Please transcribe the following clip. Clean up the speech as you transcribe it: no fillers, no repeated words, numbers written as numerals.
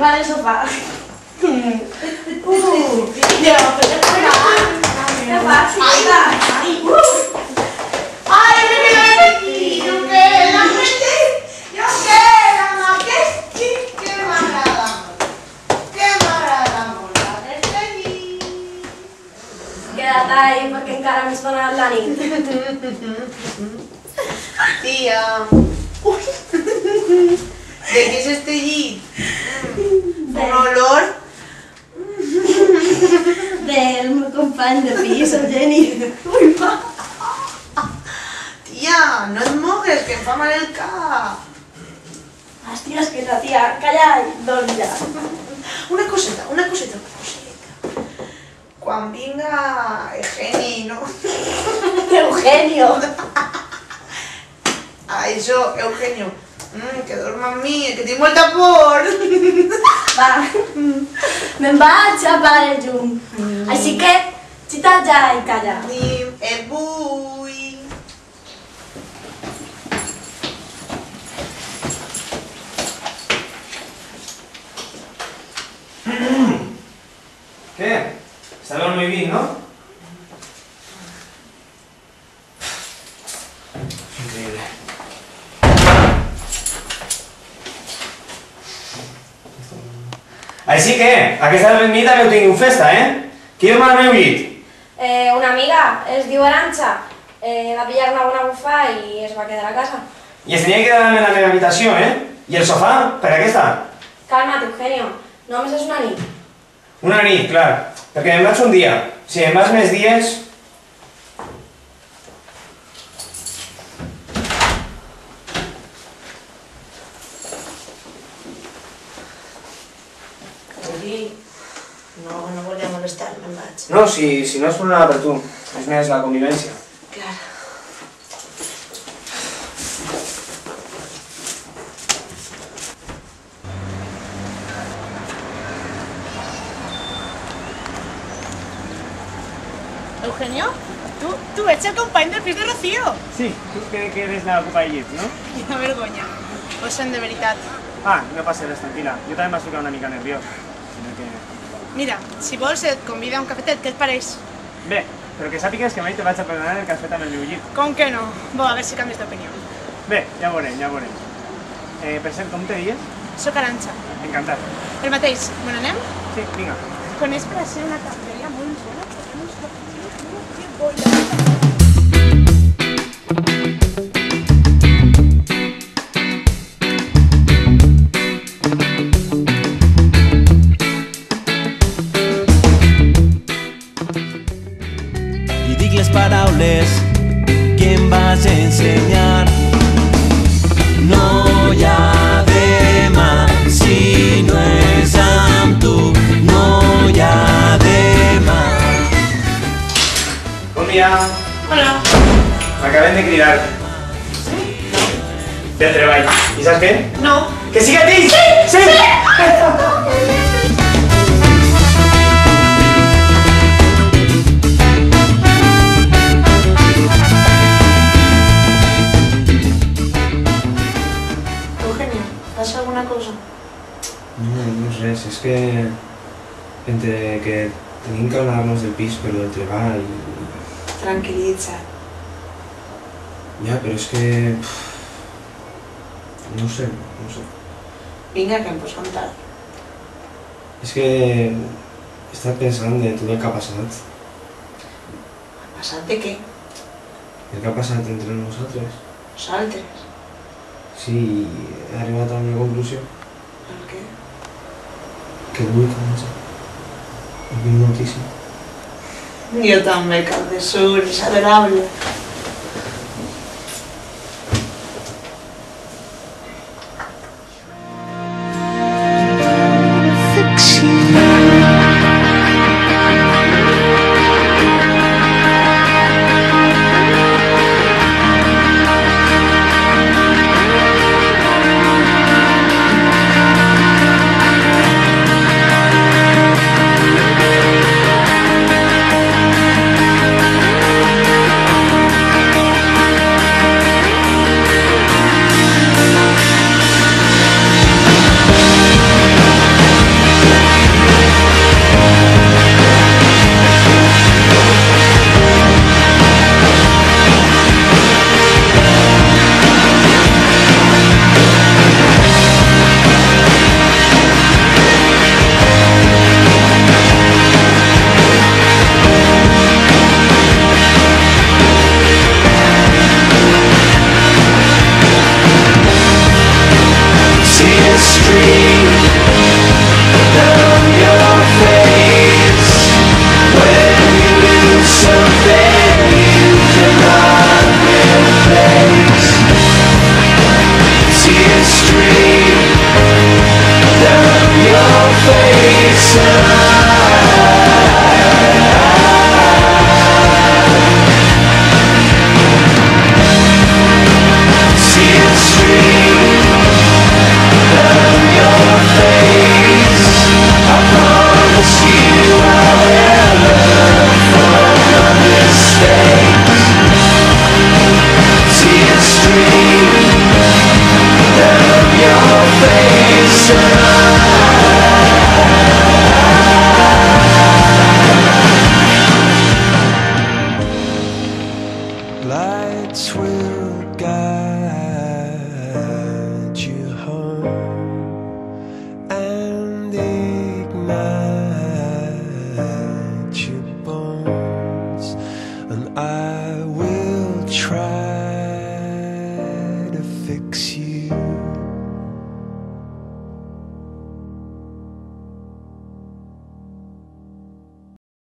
va en el sofà. Què fas? Ai, me quedo aquí! Jo queda amb aquest xic que m'agrada molt. Que m'agrada molt aquesta nit. Queda't ahí perquè encara m'és donat la nit. Tia. Ui. De què és este llit? Un olor? Del meu company de pis, el Geni. Ui, va. Tia, no et mogues, que em fa mal el cap. Hòstia, és que no, tia. Calla, doncs ja. Una coseta. Quan vinga Eugeni, no? Eugenio. Això, Eugenio. Que dorma amb mi, que tinc molta por. Va, me'n vaig a apagar el llum. Així que, xita ja i calla. Et vull. ¿Qué? Estaba muy bien, ¿no? Increíble. Així que, aquesta nit també heu tingut festa, Qui dorm al meu llit? Una amiga, es diu Arantxa. Va pillar una bona bufa i es va quedar a casa. I es tenia que quedar en la meva habitació, I el sofà? Per a què està? Calma't, Eugenio. Només és una nit. Una nit, clar. Perquè me'n vaig un dia. Si me'n vas més dies... No volia molestar, me'n vaig. No, si no és problema per tu. És més la convivència. Clar. Eugenio, tu ets el company del pis de Rocío. Sí, tu que eres la ocupa de llit, no? Quina vergonya. Ho sent de veritat. Ah, no passa res, tranquil·la. Jo també em vaig ficar una mica nerviós. Mira, si vols et convida a un cafetet, què et pareix? Bé, però que sàpigues que mai te vaig a perdonar el que has fet amb el meu llit. Com que no? Bo, a veure si canvies d'opinió. Bé, ja veurem. Per cert, com te dies? Soc Arantxa. Encantat. El mateix. Me n'anem? Sí, vinga. Coneix per a ser una cafeteria molt bona, que fem uns cafetins molt boia. Paraules que em vas ensenyar. No hi ha demà si no és amb tu. No hi ha demà. Bon dia. Hola. M'acaben de cridar. Sí? Del treball. I saps què? No. Que sí que tinc! Sí! Passa alguna cosa? No és res, és que entre que tenim que anar-nos del pis per del treball... Tranquil·litza't. Ja, però és que... No sé. Vinga, que em pots contar. És que he estat pensant de tot el que ha passat. Ha passat de què? El que ha passat entre nosaltres. Nosaltres? Sí, he arribat a una conclusió. Per què? Que vull començar. Vull moltíssim. Jo també, cap de sur, és adorable.